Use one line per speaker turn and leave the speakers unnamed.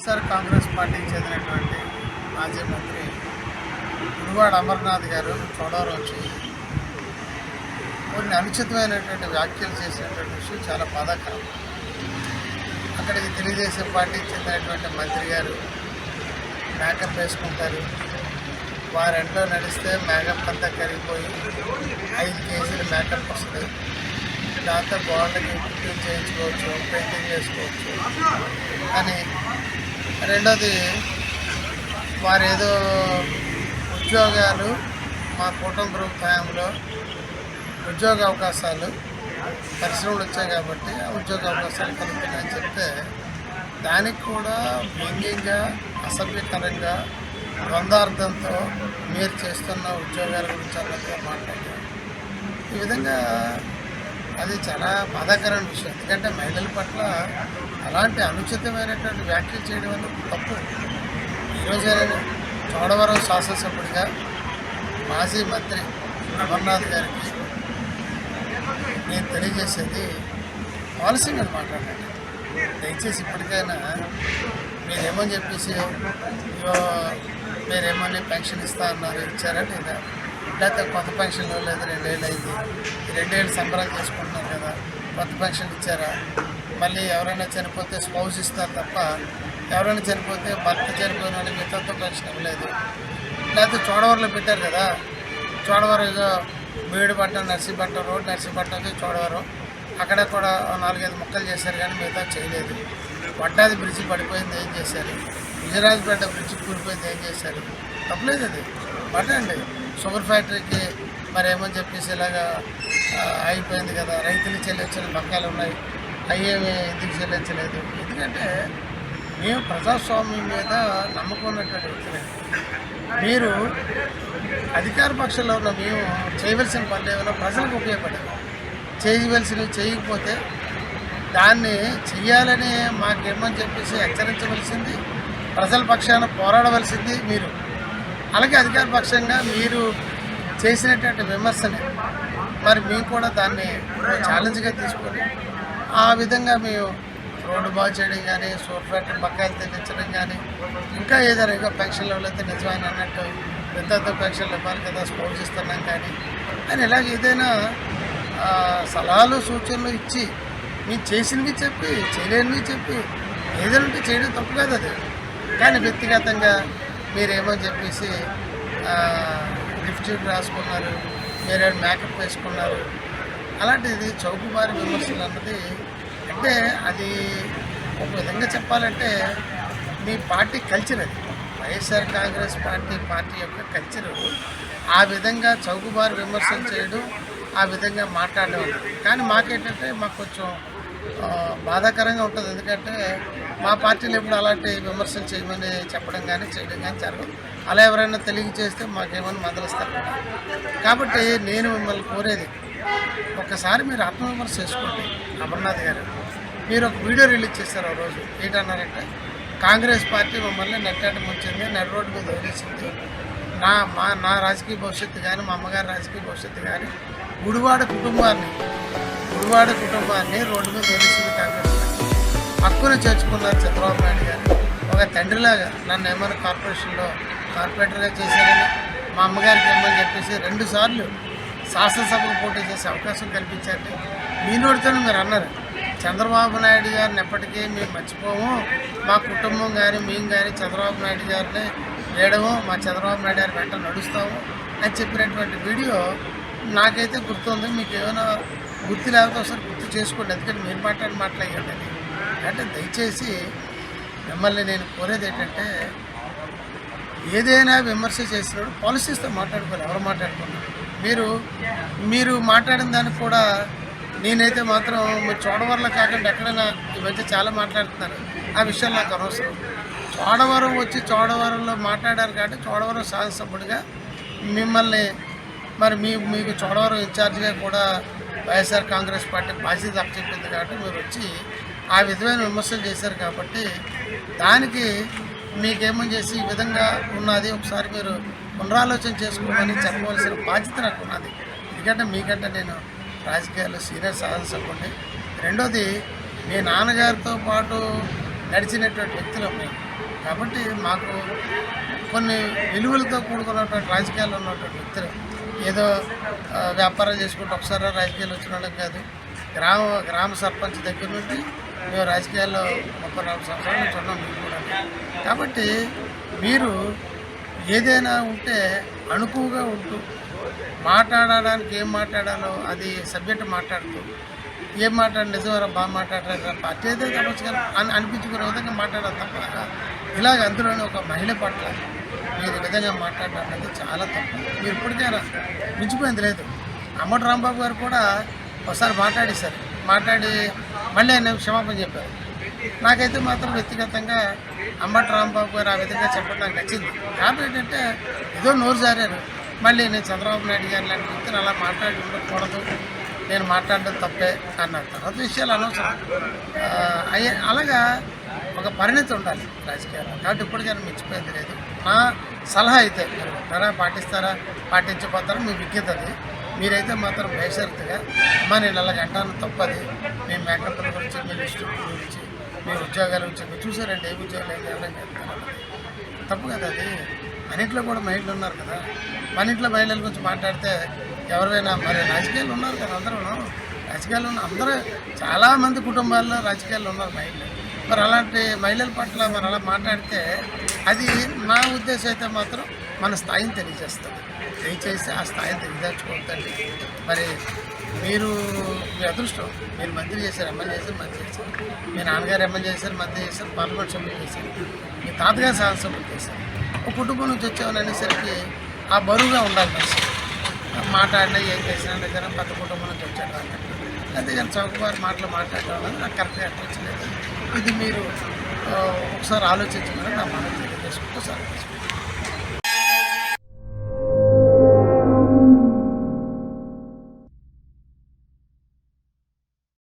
వైఎస్ఆర్ కాంగ్రెస్ పార్టీకి చెందినటువంటి మాజీ మంత్రి గుడివాడ అమర్నాథ్ గారు చోడవరం వచ్చి కొన్ని అనుచితమైనటువంటి వ్యాఖ్యలు చేసినటువంటి విషయం చాలా బాధాకరం. అక్కడికి తెలుగుదేశం పార్టీకి చెందినటువంటి మంత్రి గారు మేకప్ వేసుకుంటారు. వారెంట్లో నడిస్తే మేకప్ అంతా కరిగిపోయి 5 కేజీలు మేకప్ వస్తుంది. దాంతో గోడలకి ఫిట్టింగ్ చేయించుకోవచ్చు, పెయింటింగ్ వేసుకోవచ్చు. కానీ రెండోది వారు ఏదో ఉద్యోగాలు మా కూటమి ప్రభుత్వంలో ఉద్యోగ అవకాశాలు పరిశ్రమలు వచ్చాయి కాబట్టి ఆ ఉద్యోగ అవకాశాలు కలుగుతున్నాయని చెప్తే దానికి కూడా వ్యంగ్యంగా అసభ్యకరంగా ద్వంద్వార్థంతో మీరు చేస్తున్న ఉద్యోగాల గురించి అన్నట్టుగా మాట్లాడారు. ఈ విధంగా అది చాలా బాధాకరమైన విషయం. ఎందుకంటే మహిళల పట్ల అలాంటి అనుచితమైనటువంటి వ్యాఖ్యలు చేయడం వల్ల తప్పు. ఈరోజు చోడవరం శాసనసభ్యుడిగా మాజీ మంత్రి అమర్నాథ్ గారికి నేను తెలియజేసేది పాలసీ మీద మాట్లాడండి. దయచేసి ఇప్పటికైనా మీరేమని చెప్పేసి మీరేమని పెన్షన్ ఇస్తా అన్నారు, ఇచ్చారా లేదా? లేకపోతే కొత్త పెన్షన్ లేదు, 2 ఏళ్ళు అయింది, 2 ఏళ్ళు సంబరాలు చేసుకుంటున్నారు కదా, కొత్త పెన్షన్ ఇచ్చారా? మళ్ళీ ఎవరైనా చనిపోతే స్పౌస్ ఇస్తారు తప్ప ఎవరైనా చనిపోతే భర్త చనిపోయిన వాళ్ళకి మిగతాతో పెన్షన్ ఇవ్వలేదు. లేకపోతే చోడవరంలో పెట్టారు కదా, చోడవరం ఏదో మేడిపట్నం నర్సీపట్నం రోడ్, నర్సీపట్నం నుంచి చోడవరం అక్కడ కూడా 4-5 ముక్కలు చేశారు కానీ మిగతా చేయలేదు. వడ్డాది బ్రిడ్జి పడిపోయింది, ఏం చేశారు? విజయరాజపేట బ్రిడ్జి కూలిపోయింది, ఏం చేశారు? తప్పలేదు అది. పట్టండి షుగర్ ఫ్యాక్టరీకి మరి ఏమని చెప్పేసి ఇలాగా అయిపోయింది కదా, రైతులు చెల్లించిన బకాయిలు ఉన్నాయి, అయ్యేవి ఎందుకు చెల్లించలేదు? ఎందుకంటే మేము ప్రజాస్వామ్యం మీద నమ్మకం ఉన్నటువంటి వ్యక్తులే. మీరు అధికార పక్షంలో ఉన్న మేము చేయవలసిన పనులు ఏమైనా ప్రజలకు ఉపయోగపడేది, చేయవలసినవి చేయకపోతే దాన్ని చెయ్యాలని మాకేమని చెప్పేసి హెచ్చరించవలసింది, ప్రజల పక్షాన పోరాడవలసింది మీరు. అలాగే అధికార పక్షంగా మీరు చేసినటువంటి విమర్శని మరి మేము కూడా దాన్ని ఛాలెంజ్గా తీసుకొని ఆ విధంగా మేము రోడ్డు బాగు చేయడం కానీ, షుగర్ ఫ్యాక్టరీ బకాయిలు తెగించడం కానీ, ఇంకా ఏదైనా ఇంకా పెన్షన్లు ఇవ్వలేతే నిజమైన అన్నట్టు పెద్దతో పెన్షన్లు ఇవ్వాలి కదా, స్పౌస్ ఇస్తున్నాం కానీ అని ఇలాగ ఏదైనా సలహాలు సూచనలు ఇచ్చి మీరు చేసినవి చెప్పి చేయలేనివి చెప్పి ఏదైనా ఉంటే చేయడం తప్పు కాదు అది. కానీ వ్యక్తిగతంగా మీరేమో చెప్పేసి లిప్స్టిక్ రాసుకున్నారు, మీరేమో మేకప్ వేసుకున్నారు, అలాంటిది చౌకబారి విమర్శలు అన్నది అంటే అది ఒక విధంగా చెప్పాలంటే మీ పార్టీ కల్చర్, అది వైఎస్ఆర్ కాంగ్రెస్ పార్టీ యొక్క కల్చరు. ఆ విధంగా చౌకబారి విమర్శలు చేయడం, ఆ విధంగా మాట్లాడడం. కానీ మాకేంటంటే మాకు కొంచెం బాధాకరంగా ఉంటుంది. ఎందుకంటే మా పార్టీలో ఎప్పుడు అలాంటి విమర్శలు చేయమని చెప్పడం కానీ చేయడం కానీ జరగదు. అలా ఎవరైనా తెలియజేస్తే మాకేమైనా మందలిస్తారు కదా. కాబట్టి నేను మిమ్మల్ని కోరేది ఒక్కసారి మీరు ఆత్మవిమర్శ చేసుకోండి. అమర్నాథ్ గారు మీరు ఒక వీడియో రిలీజ్ చేశారు ఆ రోజు. ఏంటన్నారంటే కాంగ్రెస్ పార్టీ మమ్మల్ని నెట్టాట ముంచింది, నడి రోడ్డు మీద వదిలేసింది, నా రాజకీయ భవిష్యత్తు కానీ మా అమ్మగారి రాజకీయ భవిష్యత్తు కానీ గుడివాడ కుటుంబాన్ని రోడ్డు మీద వదిలేసింది కాంగ్రెస్ పార్టీ. హక్కును చేర్చుకున్నారు చంద్రబాబు నాయుడు గారు. ఒక తండ్రిలాగా నన్ను ఏమైనా కార్పొరేటర్గా చేశారని మా అమ్మగారికి ఏమని చెప్పేసి 2 సార్లు శాసనసభకు పోటీ చేసే అవకాశం కల్పించారంటే మీ నోటితోనే మీరు అన్నారు. చంద్రబాబు నాయుడు గారిని ఎప్పటికీ మేము మర్చిపోము, మా కుటుంబం కానీ మేము కానీ చంద్రబాబు నాయుడు గారిని వేయడము, మా చంద్రబాబు నాయుడు గారి వెంట నడుస్తాము అని చెప్పినటువంటి వీడియో నాకైతే గుర్తుంది. మీకు ఏమైనా గుర్తు లేకపోతే ఒకసారి గుర్తు చేసుకోండి. ఎందుకంటే మీరు మాట్లాడండి. అంటే దయచేసి మిమ్మల్ని నేను కోరేది ఏంటంటే ఏదైనా విమర్శ చేసినప్పుడు పాలసీస్తో మాట్లాడుకోవాలి. ఎవరు మాట్లాడుకున్నారు మీరు మాట్లాడిన దానికి కూడా నేనైతే మాత్రం మీరు చోడవరంలో కాకుండా ఎక్కడైనా ఈ మధ్య చాలా మాట్లాడుతున్నారు, ఆ విషయాలు నాకు అనవసరం. చోడవరం వచ్చి చోడవరంలో మాట్లాడారు కాబట్టి చోడవరం శాసనసభ్యుడిగా మిమ్మల్ని మరి మీకు చోడవరం ఇన్ఛార్జిగా కూడా వైఎస్ఆర్ కాంగ్రెస్ పార్టీ బాధ్యత అప్పచెప్పింది కాబట్టి మీరు వచ్చి ఆ విధమైన విమర్శలు చేశారు కాబట్టి దానికి మీకేమని చేసి ఈ విధంగా ఉన్నది ఒకసారి మీరు పునరాలోచన చేసుకోమని చెప్పవలసిన బాధ్యత నాకు ఉన్నది. ఎందుకంటే మీకంటే నేను రాజకీయాల్లో సీనియర్ శాసనసభ్యుడిని. రెండోది మీ నాన్నగారితో పాటు నడిచినటువంటి వ్యక్తులు మేము. కాబట్టి మాకు కొన్ని విలువలతో కూడుకున్నటువంటి రాజకీయాల్లో ఉన్నటువంటి వ్యక్తులు ఏదో వ్యాపారం చేసుకుంటూ ఒకసారి రాజకీయాలు వచ్చిన వాళ్ళం కాదు. గ్రామ సర్పంచ్ దగ్గర నుండి మేము రాజకీయాల్లో 34 సంవత్సరాల నుంచి ఉన్నాం మేము కూడా. కాబట్టి మీరు ఏదైనా ఉంటే అణుకువగా ఉంటూ మాట్లాడడానికి ఏం మాట్లాడాలో అది సబ్జెక్ట్ మాట్లాడుతూ ఏం మాట్లాడి నిజమరా బాగా మాట్లాడారు పార్టీ అయితే తప్పచ్చు అని అనిపించుకునే విధంగా మాట్లాడాలి తప్ప ఇలాగ అందులోనే ఒక మహిళ పట్ల మీరు ఈ విధంగా మాట్లాడడం అనేది చాలా తప్పు. మీరు ఇప్పటికైనా మించిపోయింది లేదు. అమ్మటి రాంబాబు గారు కూడా ఒకసారి మాట్లాడేశారు. మాట్లాడి మళ్ళీ ఆయన క్షమాపణ చెప్పారు. నాకైతే మాత్రం వ్యక్తిగతంగా అంబటి రాంబాబు గారు ఆ విధంగా చెప్పడం నాకు నచ్చింది. కారణం ఏంటంటే ఏదో నోరు జారారు. మళ్ళీ నేను చంద్రబాబు నాయుడు గారు లాంటి వ్యక్తిని అలా మాట్లాడి ఉండకూడదు, నేను మాట్లాడడం తప్పే అన్నారు. తర్వాత విషయాలు అనవసరం. అలాగా ఒక పరిణతి ఉండాలి రాజకీయాల్లో. కాబట్టి ఇప్పటికైనా మించిపోయింది లేదు. నా సలహా అయితే మీరు పాటిస్తారా పాటించబోతారా మీ విజ్ఞత అది. మీరైతే మాత్రం బేషరతుగా అమ్మ నేను అలాగ అంటాను తప్పది. మీ మేకప్ల గురించి మీ లిస్టు గురించి మీ ఉద్యోగాల గురించి మీరు చూసారంటే ఏ ఉద్యోగాలు అయితే ఎవరైనా చెప్తారు తప్పు కదా అది. మన ఇంట్లో కూడా మహిళలు ఉన్నారు కదా. మన ఇంట్లో మహిళల గురించి మాట్లాడితే ఎవరైనా మరి రాజకీయాలు ఉన్నారు కదా. అందరూ రాజకీయాలు ఉన్న అందరూ చాలామంది కుటుంబాల్లో రాజకీయాలు ఉన్నారు మహిళలు. మరి అలాంటి మహిళల పట్ల మరి అలా మాట్లాడితే అది నా ఉద్దేశం అయితే మాత్రం మన స్థాయిని తెలియజేస్తుంది. దయచేసి ఆ స్థాయిని తెలియజేసుకోవద్దండి. మరి మీరు మీ అదృష్టం, మీరు మంత్రి చేశారు, ఎమ్మెల్యే చేశారు, మంత్రి చేశారు, మీ నాన్నగారు ఎమ్మెల్యే చేశారు, మంత్రి చేశారు, పార్లమెంట్ సభ్యులు చేశారు, మీ తాతగారు శాసనసభ్యులు చేశారు. ఒక కుటుంబం నుంచి వచ్చేవాళ్ళు అనేసరికి ఆ బరువుగా ఉండాలి మనిషి. మాట్లాడినా ఏం చేసినా ఏదైనా పెద్ద కుటుంబం నుంచి వచ్చాడు అన్నట్టు. అందుకని చౌకబారి మాటలు మాట్లాడటం అనేది నాకు కరెక్ట్గా అనిపించలేదు. ఇది మీరు ఒకసారి ఆలోచించమని నా మనం తెలియజేసుకుంటూ సార్.